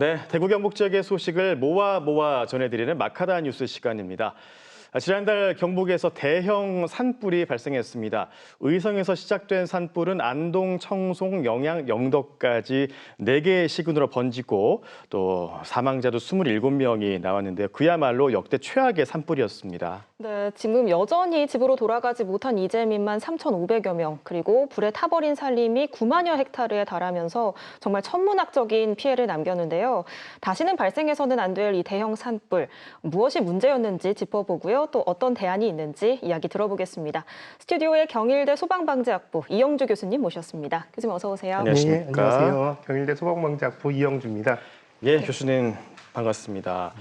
네, 대구 경북 지역의 소식을 모아 전해드리는 마카다 뉴스 시간입니다. 지난달 경북에서 대형 산불이 발생했습니다. 의성에서 시작된 산불은 안동, 청송, 영양, 영덕까지 4개의 시군으로 번지고 또 사망자도 27명이 나왔는데요. 그야말로 역대 최악의 산불이었습니다. 네, 지금 여전히 집으로 돌아가지 못한 이재민만 3,500여 명, 그리고 불에 타버린 산림이 9만여 헥타르에 달하면서 정말 천문학적인 피해를 남겼는데요. 다시는 발생해서는 안 될 이 대형 산불, 무엇이 문제였는지 짚어보고요. 또 어떤 대안이 있는지 이야기 들어보겠습니다. 스튜디오에 경일대 소방방재학부 이영주 교수님 모셨습니다. 교수님 어서 오세요. 안녕하십니까. 네, 안녕하세요. 경일대 소방방재학부 이영주입니다. 예, 교수님 반갑습니다.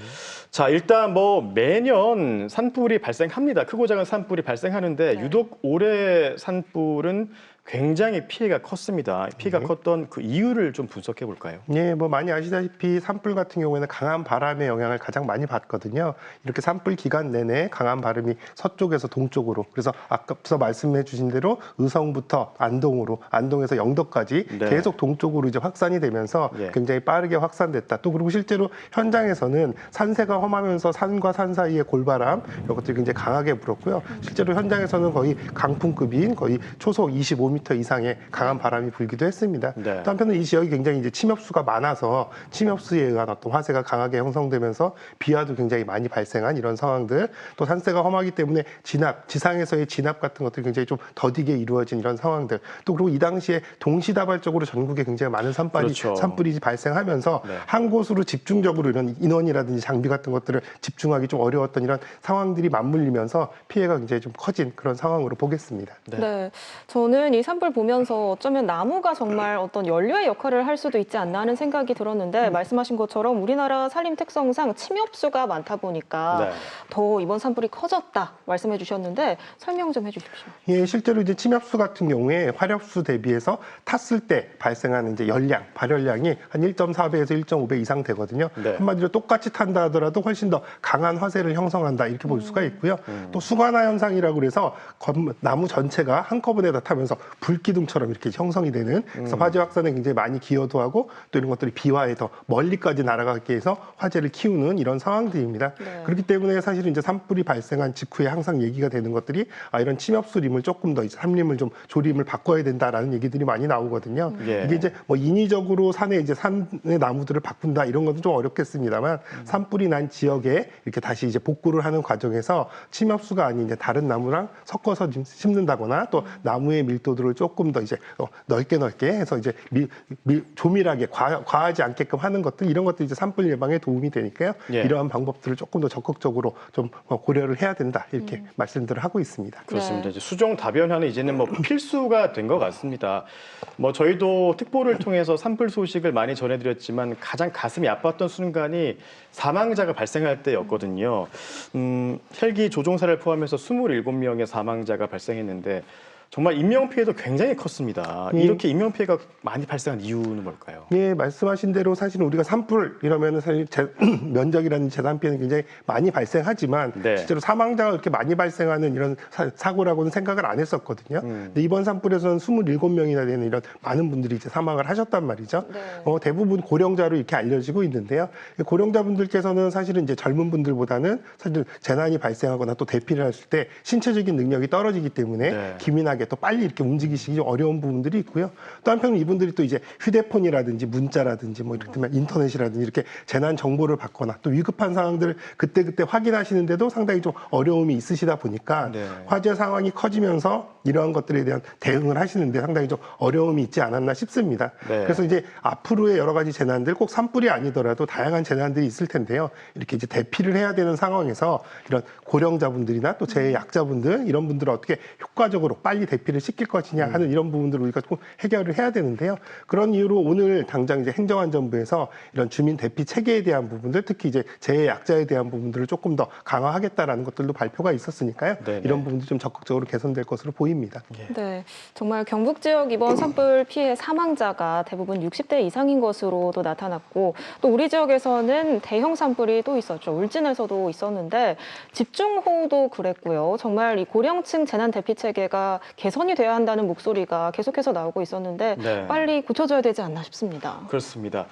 자, 일단 매년 산불이 발생합니다. 크고 작은 산불이 발생하는데 유독 올해 산불은 굉장히 피해가 컸습니다. 피해가 컸던 그 이유를 좀 분석해 볼까요? 네, 많이 아시다시피 산불 같은 경우에는 강한 바람의 영향을 가장 많이 받거든요. 이렇게 산불 기간 내내 강한 바람이 서쪽에서 동쪽으로, 그래서 아까부터 말씀해 주신 대로 의성부터 안동으로, 안동에서 영덕까지 계속 동쪽으로 이제 확산이 되면서 굉장히 빠르게 확산됐다. 또 그리고 실제로 현장에서는 산세가 험하면서 산과 산 사이의 골바람, 이것들이 굉장히 강하게 불었고요. 실제로 현장에서는 거의 강풍급인 거의 초속 25m 이상의 강한 바람이 불기도 했습니다. 또 한편으로 이 지역이 굉장히 이제 침엽수가 많아서 침엽수에 의한 어떤 화재가 강하게 형성되면서 비와도 굉장히 많이 발생한 이런 상황들, 또 산세가 험하기 때문에 지상에서의 진압 같은 것들이 굉장히 좀 더디게 이루어진 이런 상황들, 또 그리고 이 당시에 동시다발적으로 전국에 굉장히 많은 산불이 발생하면서 한 곳으로 집중적으로 이런 인원이라든지 장비 같은 것들을 집중하기 좀 어려웠던 이런 상황들이 맞물리면서 피해가 굉장히 좀 커진 그런 상황으로 보겠습니다. 네, 저는 이 산불 보면서 어쩌면 나무가 정말 어떤 연료의 역할을 할 수도 있지 않나 하는 생각이 들었는데 말씀하신 것처럼 우리나라 산림 특성상 침엽수가 많다 보니까 더 이번 산불이 커졌다 말씀해 주셨는데 설명 좀 해주십시오. 예, 실제로 이제 침엽수 같은 경우에 화력수 대비해서 탔을 때 발생하는 이제 발열량이 한 1.4배에서 1.5배 이상 되거든요. 한마디로 똑같이 탄다 하더라도 훨씬 더 강한 화재를 형성한다 이렇게 볼 수가 있고요. 또 수관화 현상이라고 그래서 나무 전체가 한꺼번에 다 타면서 불기둥처럼 이렇게 형성이 되는, 그래서 화재 확산에 굉장히 많이 기여도 하고 또 이런 것들이 비와에 더 멀리까지 날아가게 해서 화재를 키우는 이런 상황들입니다. 그렇기 때문에 사실은 이제 산불이 발생한 직후에 항상 얘기가 되는 것들이 이런 침엽수림을 조금 더 산림을 좀 조림을 바꿔야 된다라는 얘기들이 많이 나오거든요. 이게 이제 인위적으로 산의 나무들을 바꾼다 이런 것도 좀 어렵겠습니다만 산불이 난 지역에 이렇게 다시 이제 복구를 하는 과정에서 침엽수가 아닌 이제 다른 나무랑 섞어서 심는다거나 또 나무의 밀도들을 조금 더 이제 넓게 해서 이제 조밀하게 과하지 않게끔 하는 것들, 이런 것들이 이제 산불 예방에 도움이 되니까요. 이러한 방법들을 조금 더 적극적으로 좀 고려를 해야 된다 이렇게 말씀들을 하고 있습니다. 그렇습니다. 이제 수정 다변화는 이제는 필수가 된 것 같습니다. 저희도 특보를 통해서 산불 소식을 많이 전해드렸지만 가장 가슴이 아팠던 순간이 사망자가 발생할 때였거든요. 헬기 조종사를 포함해서 27명의 사망자가 발생했는데 정말 인명피해도 굉장히 컸습니다. 이렇게 인명피해가 많이 발생한 이유는 뭘까요? 예, 말씀하신 대로 사실 우리가 산불 이러면은 사실 면적이라는 재산 피해는 굉장히 많이 발생하지만 실제로 사망자가 그렇게 많이 발생하는 이런 사고라고는 생각을 안 했었거든요. 근데 이번 산불에서는 27명이나 되는 이런 많은 분들이 이제 사망을 하셨단 말이죠. 대부분 고령자로 이렇게 알려지고 있는데요. 고령자분들께서는 사실은 이제 젊은 분들보다는 사실 재난이 발생하거나 또 대피를 했을 때 신체적인 능력이 떨어지기 때문에 기민하게 또 빨리 이렇게 움직이시기 좀 어려운 부분들이 있고요. 또 한편으로 이분들이 또 이제 휴대폰이라든지 문자라든지 이를테면 인터넷이라든지 이렇게 재난 정보를 받거나 또 위급한 상황들을 그때그때 확인하시는데도 상당히 좀 어려움이 있으시다 보니까 화재 상황이 커지면서 이러한 것들에 대한 대응을 하시는데 상당히 좀 어려움이 있지 않았나 싶습니다. 그래서 이제 앞으로의 여러 가지 재난들, 꼭 산불이 아니더라도 다양한 재난들이 있을 텐데요. 이렇게 이제 대피를 해야 되는 상황에서 이런 고령자분들이나 또 재약자분들 이런 분들을 어떻게 효과적으로 빨리 대피를 시킬 것이냐 하는 이런 부분들을 우리가 조금 해결을 해야 되는데요. 그런 이유로 오늘 당장 이제 행정안전부에서 이런 주민 대피 체계에 대한 부분들, 특히 이제 재해약자에 대한 부분들을 조금 더 강화하겠다라는 것들도 발표가 있었으니까요. 이런 부분도 좀 적극적으로 개선될 것으로 보입니다. 네, 정말 경북 지역 이번 산불 피해 사망자가 대부분 60대 이상인 것으로도 나타났고 또 우리 지역에서는 대형 산불이 또 있었죠. 울진에서도 있었는데 집중호우도 그랬고요. 정말 이 고령층 재난 대피 체계가 개선이 돼야 한다는 목소리가 계속해서 나오고 있었는데 네. 빨리 고쳐줘야 되지 않나 싶습니다. 그렇습니다.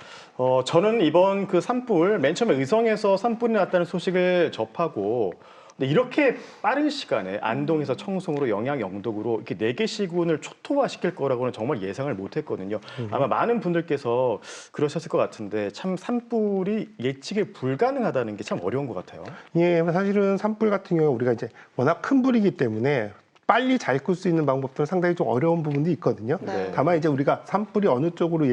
저는 이번 그 산불 맨 처음에 의성에서 산불이 났다는 소식을 접하고 근데 이렇게 빠른 시간에 안동에서 청송으로 영양 영덕으로 이렇게 4개 시군을 초토화시킬 거라고는 정말 예상을 못했거든요. 아마 많은 분들께서 그러셨을 것 같은데 참 산불이 예측이 불가능하다는 게 참 어려운 것 같아요. 예, 사실은 산불 같은 경우 우리가 이제 워낙 큰 불이기 때문에 빨리 잘 끌 수 있는 방법들은 상당히 좀 어려운 부분도 있거든요. 네. 다만 이제 우리가 산불이 어느 쪽으로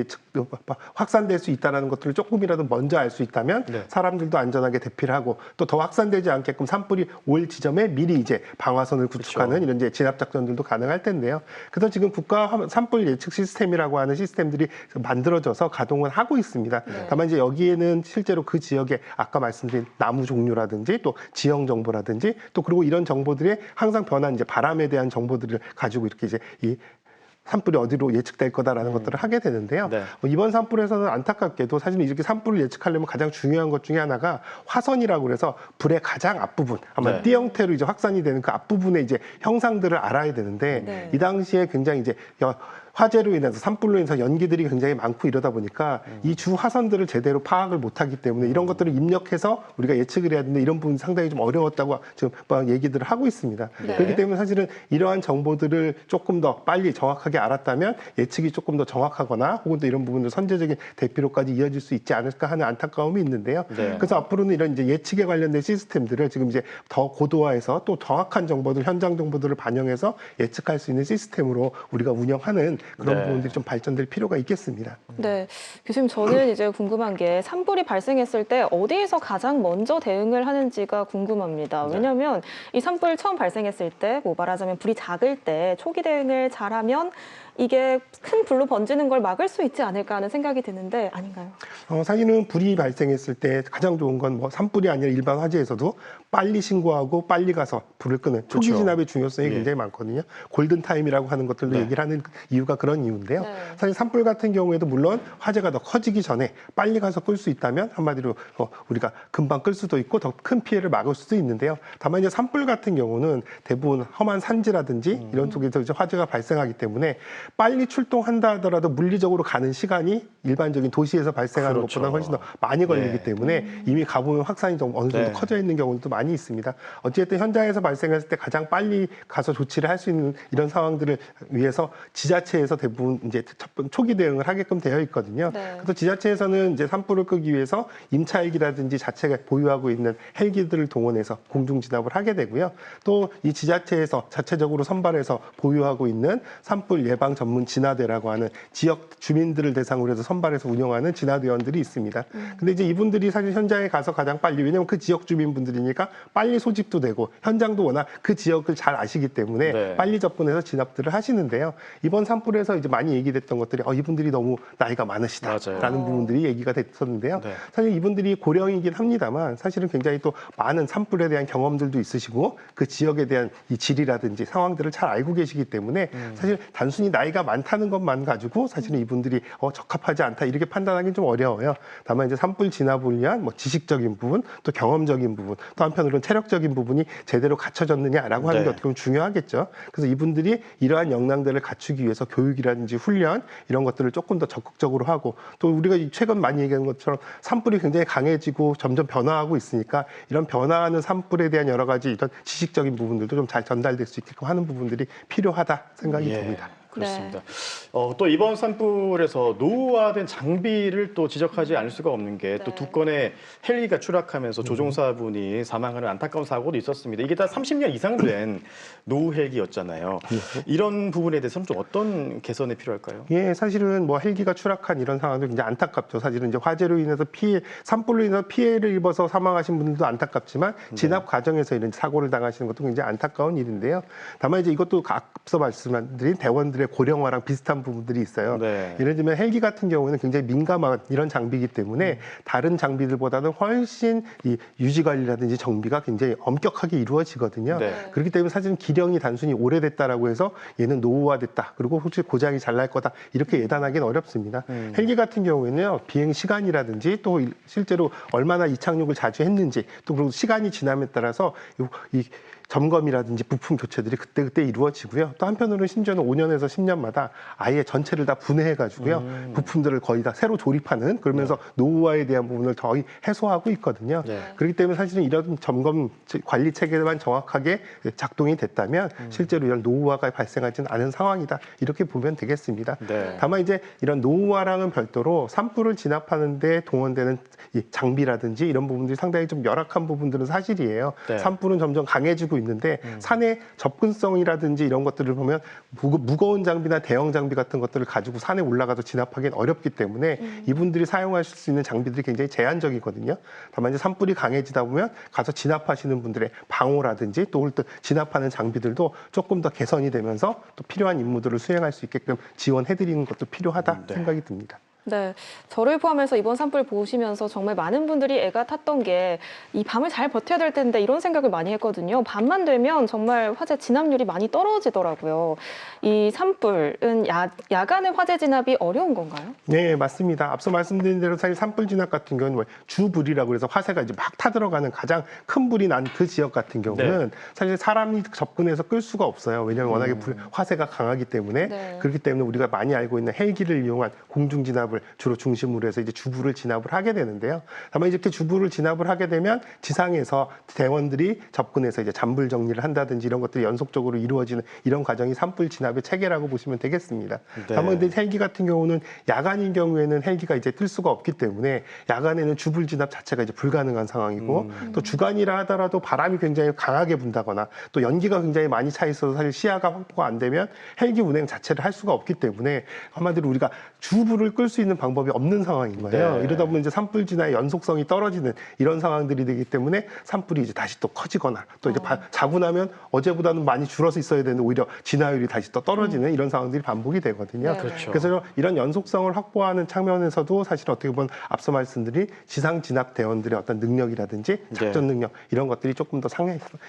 확산될 수 있다는 것들을 조금이라도 먼저 알 수 있다면 네. 사람들도 안전하게 대피를 하고 또 더 확산되지 않게끔 산불이 올 지점에 미리 이제 방화선을 구축하는 그렇죠. 이런 이제 진압 작전들도 가능할 텐데요. 그래서 지금 국가 산불 예측 시스템이라고 하는 시스템들이 만들어져서 가동을 하고 있습니다. 네. 다만 이제 여기에는 실제로 그 지역에 아까 말씀드린 나무 종류라든지 또 지형 정보라든지 또 그리고 이런 정보들이 항상 변한 이제 바람에 대한 정보들을 가지고 이렇게 이제 이 산불이 어디로 예측될 거다라는 것들을 하게 되는데요. 네. 이번 산불에서는 안타깝게도 사실 이렇게 산불을 예측하려면 가장 중요한 것 중에 하나가 화선이라고 그래서 불의 가장 앞부분 아마 네. 띠 형태로 이제 확산이 되는 그 앞부분의 이제 형상들을 알아야 되는데 네. 이 당시에 굉장히 이제 화재로 인해서 산불로 인해서 연기들이 굉장히 많고 이러다 보니까 이 주 화선들을 제대로 파악을 못하기 때문에 이런 것들을 입력해서 우리가 예측을 해야 되는데 이런 부분이 상당히 좀 어려웠다고 지금 막 얘기들을 하고 있습니다. 네. 그렇기 때문에 사실은 이러한 정보들을 조금 더 빨리 정확하게 알았다면 예측이 조금 더 정확하거나 혹은 또 이런 부분들 선제적인 대피로까지 이어질 수 있지 않을까 하는 안타까움이 있는데요. 네. 그래서 앞으로는 이런 이제 예측에 관련된 시스템들을 지금 이제 더 고도화해서 또 정확한 정보들, 현장 정보들을 반영해서 예측할 수 있는 시스템으로 우리가 운영하는 그런 네. 부분들이 좀 발전될 필요가 있겠습니다. 네, 교수님 저는 이제 궁금한 게 산불이 발생했을 때 어디에서 가장 먼저 대응을 하는지가 궁금합니다. 네. 왜냐하면 이 산불 처음 발생했을 때 뭐 말하자면 불이 작을 때 초기 대응을 잘하면 이게 큰 불로 번지는 걸 막을 수 있지 않을까 하는 생각이 드는데 아닌가요? 사실은 불이 발생했을 때 가장 좋은 건 뭐 산불이 아니라 일반 화재에서도 빨리 신고하고 빨리 가서 불을 끄는 초기 그렇죠. 진압의 중요성이 예. 굉장히 많거든요. 골든 타임이라고 하는 것들도 네. 얘기를 하는 이유가 그런 이유인데요. 네. 사실 산불 같은 경우에도 물론 화재가 더 커지기 전에 빨리 가서 끌 수 있다면 한마디로 우리가 금방 끌 수도 있고 더 큰 피해를 막을 수도 있는데요. 다만 이제 산불 같은 경우는 대부분 험한 산지라든지 이런 쪽에서 이제 화재가 발생하기 때문에 빨리 출동한다 하더라도 물리적으로 가는 시간이 일반적인 도시에서 발생하는 그렇죠. 것보다 훨씬 더 많이 걸리기 네. 때문에 이미 가보면 확산이 좀 어느 정도 네. 커져 있는 경우도 많이 있습니다. 어쨌든 현장에서 발생했을 때 가장 빨리 가서 조치를 할 수 있는 이런 상황들을 위해서 지자체에서 대부분 이제 초기 대응을 하게끔 되어 있거든요. 네. 그래서 지자체에서는 이제 산불을 끄기 위해서 임차 헬기라든지 자체가 보유하고 있는 헬기들을 동원해서 공중 진압을 하게 되고요. 또 이 지자체에서 자체적으로 선발해서 보유하고 있는 산불 예방 전문 진화대라고 하는 지역 주민들을 대상으로 해서 선발해서 운영하는 진화대원들이 있습니다. 근데 이제 이분들이 사실 현장에 가서 가장 빨리 왜냐하면 그 지역 주민분들이니까 빨리 소집도 되고 현장도 워낙 그 지역을 잘 아시기 때문에 네. 빨리 접근해서 진압들을 하시는데요. 이번 산불에서 이제 많이 얘기됐던 것들이 이분들이 너무 나이가 많으시다라는 맞아요. 부분들이 얘기가 됐었는데요. 네. 사실 이분들이 고령이긴 합니다만 사실은 굉장히 또 많은 산불에 대한 경험들도 있으시고 그 지역에 대한 이 질이라든지 상황들을 잘 알고 계시기 때문에 사실 단순히 나이가 많다는 것만 가지고 사실은 이분들이 적합하지 않다 이렇게 판단하기는 좀 어려워요. 다만 이제 산불 진압을 위한 뭐 지식적인 부분 또 경험적인 부분 또 한편으로는 체력적인 부분이 제대로 갖춰졌느냐라고 하는 네. 게 어떻게 보면 중요하겠죠. 그래서 이분들이 이러한 역량들을 갖추기 위해서 교육이라든지 훈련 이런 것들을 조금 더 적극적으로 하고 또 우리가 최근 많이 얘기하는 것처럼 산불이 굉장히 강해지고 점점 변화하고 있으니까 이런 변화하는 산불에 대한 여러 가지 이런 지식적인 부분들도 좀 잘 전달될 수 있게끔 하는 부분들이 필요하다 생각이 예. 듭니다. 그렇습니다. 또 이번 산불에서 노후화된 장비를 또 지적하지 않을 수가 없는 게 또 네. 두 건의 헬기가 추락하면서 조종사분이 사망하는 안타까운 사고도 있었습니다. 이게 다 30년 이상 된 노후 헬기였잖아요. 이런 부분에 대해서는 좀 어떤 개선이 필요할까요? 예, 사실은 뭐 헬기가 추락한 이런 상황도 굉장히 안타깝죠. 사실은 이제 화재로 인해서 산불로 인해서 피해를 입어서 사망하신 분들도 안타깝지만 진압 과정에서 이런 사고를 당하시는 것도 굉장히 안타까운 일인데요. 다만 이제 이것도 앞서 말씀드린 대원들의 산불의 고령화랑 비슷한 부분들이 있어요. 네. 예를 들면 헬기 같은 경우는 굉장히 민감한 이런 장비이기 때문에 다른 장비들보다는 훨씬 이 유지 관리라든지 정비가 굉장히 엄격하게 이루어지거든요. 네. 그렇기 때문에 사실은 기령이 단순히 오래됐다라고 해서 얘는 노후화됐다. 그리고 혹시 고장이 잘 날 거다. 이렇게 예단하기는 어렵습니다. 헬기 같은 경우에는요. 비행 시간이라든지 또 실제로 얼마나 이착륙을 자주 했는지 또 그리고 시간이 지남에 따라서 이 점검이라든지 부품 교체들이 그때그때 이루어지고요. 또 한편으로는 심지어는 5년에서 10년마다 아예 전체를 다 분해해가지고요. 부품들을 거의 다 새로 조립하는 그러면서 노후화에 대한 부분을 거의 해소하고 있거든요. 네. 그렇기 때문에 사실은 이런 점검 관리 체계만 정확하게 작동이 됐다면 실제로 이런 노후화가 발생하지는 않은 상황이다. 이렇게 보면 되겠습니다. 네. 다만 이제 이런 노후화랑은 별도로 산불을 진압하는 데 동원되는 이 장비라든지 이런 부분들이 상당히 좀 열악한 부분들은 사실이에요. 네. 산불은 점점 강해지고 있는데 산의 접근성이라든지 이런 것들을 보면 무거운 장비나 대형 장비 같은 것들을 가지고 산에 올라가서 진압하기는 어렵기 때문에 이분들이 사용하실 수 있는 장비들이 굉장히 제한적이거든요. 다만 이제 산불이 강해지다 보면 가서 진압하시는 분들의 방호라든지 또 진압하는 장비들도 조금 더 개선이 되면서 또 필요한 임무들을 수행할 수 있게끔 지원해드리는 것도 필요하다 네. 생각이 듭니다. 네, 저를 포함해서 이번 산불 보시면서 정말 많은 분들이 애가 탔던 게 이 밤을 잘 버텨야 될 텐데 이런 생각을 많이 했거든요. 밤만 되면 정말 화재 진압률이 많이 떨어지더라고요. 이 산불은 야간에 화재 진압이 어려운 건가요? 네, 맞습니다. 앞서 말씀드린 대로 사실 산불 진압 같은 경우는 주불이라고 해서 화재가 이제 막 타들어가는 가장 큰 불이 난 그 지역 같은 경우는 사실 사람이 접근해서 끌 수가 없어요. 왜냐하면 워낙에 화재가 강하기 때문에 네. 그렇기 때문에 우리가 많이 알고 있는 헬기를 이용한 공중 진압을 주로 중심으로 해서 이제 주불을 진압을 하게 되는데요. 다만 이렇게 주불을 진압을 하게 되면 지상에서 대원들이 접근해서 이제 잔불 정리를 한다든지 이런 것들이 연속적으로 이루어지는 이런 과정이 산불 진압의 체계라고 보시면 되겠습니다. 네. 다만 근데 헬기 같은 경우는 야간인 경우에는 헬기가 이제 뜰 수가 없기 때문에 야간에는 주불 진압 자체가 이제 불가능한 상황이고 또 주간이라 하더라도 바람이 굉장히 강하게 분다거나 또 연기가 굉장히 많이 차 있어서 사실 시야가 확보가 안 되면 헬기 운행 자체를 할 수가 없기 때문에 한마디로 우리가 주불을 끌 수 있는 방법이 없는 상황인 거예요. 네. 이러다 보면 이제 산불 진화의 연속성이 떨어지는 이런 상황들이 되기 때문에 산불이 이제 다시 또 커지거나 또 이제 자고 나면 어제보다는 많이 줄어서 있어야 되는데 오히려 진화율이 다시 또 떨어지는 이런 상황들이 반복이 되거든요. 네. 그렇죠. 그래서 이런 연속성을 확보하는 측면에서도 사실 어떻게 보면 앞서 말씀드린 지상 진압 대원들의 어떤 능력이라든지 작전 능력 이런 것들이 조금 더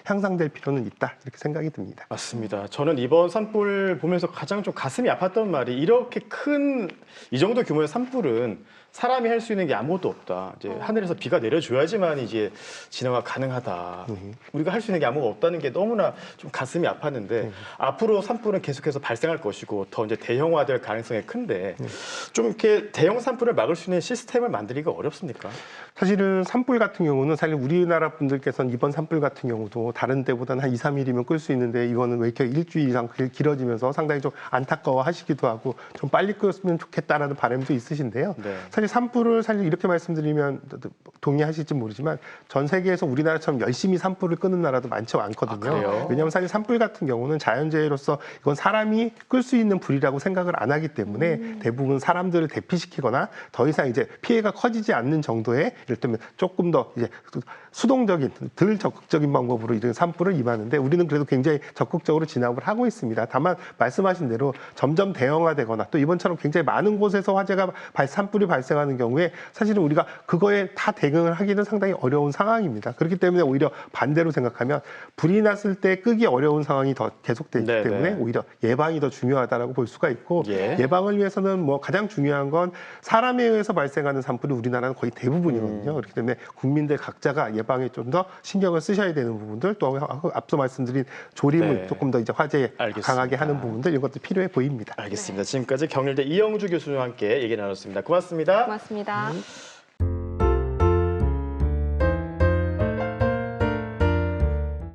향상될 필요는 있다 이렇게 생각이 듭니다. 맞습니다. 저는 이번 산불 보면서 가장 좀 가슴이 아팠던 말이 이렇게 큰 이 정도 규모의 산불은 사람이 할 수 있는 게 아무것도 없다. 이제 하늘에서 비가 내려줘야지만 이제 진화가 가능하다. 우리가 할 수 있는 게 아무것도 없다는 게 너무나 좀 가슴이 아팠는데 앞으로 산불은 계속해서 발생할 것이고 더 이제 대형화될 가능성이 큰데 좀 이렇게 대형 산불을 막을 수 있는 시스템을 만들기가 어렵습니까? 사실은 산불 같은 경우는 사실 우리나라 분들께서는 이번 산불 같은 경우도 다른 때보다는 한 2, 3일이면 끌 수 있는데 이거는 왜 이렇게 일주일 이상 길어지면서 상당히 좀 안타까워 하시기도 하고 좀 빨리 끌었으면 좋겠다라는 바람도 있으신데요. 네. 사실 산불을 사실 이렇게 말씀드리면 동의하실지 모르지만 전 세계에서 우리나라처럼 열심히 산불을 끄는 나라도 많지 않거든요. 그래요? 왜냐하면 사실 산불 같은 경우는 자연재해로서 이건 사람이 끌 수 있는 불이라고 생각을 안 하기 때문에 대부분 사람들을 대피시키거나 더 이상 이제 피해가 커지지 않는 정도의 이를테면 조금 더 이제 수동적인 덜 적극적인 방법으로 이런 산불을 임하는데 우리는 그래도 굉장히 적극적으로 진압을 하고 있습니다. 다만 말씀하신 대로 점점 대형화되거나 또 이번처럼 굉장히 많은 곳에서 화재가 산불이 발생하는 경우에 사실은 우리가 그거에 다 대응을 하기는 상당히 어려운 상황입니다. 그렇기 때문에 오히려 반대로 생각하면 불이 났을 때 끄기 어려운 상황이 더 계속되기 네네. 때문에 오히려 예방이 더 중요하다라고 볼 수가 있고 예방을 위해서는 뭐 가장 중요한 건 사람에 의해서 발생하는 산불이 우리나라는 거의 대부분이거든요. 그렇기 때문에 국민들 각자가 예방에 좀 더 신경을 쓰셔야 되는 부분들 또 앞서 말씀드린 조림을 네. 조금 더 이제 화재에 알겠습니다. 강하게 하는 부분들 이런 것도 필요해 보입니다. 알겠습니다. 지금까지 경일대 이영주 교수와 함께 얘기 나눴습니다. 고맙습니다. 고맙습니다.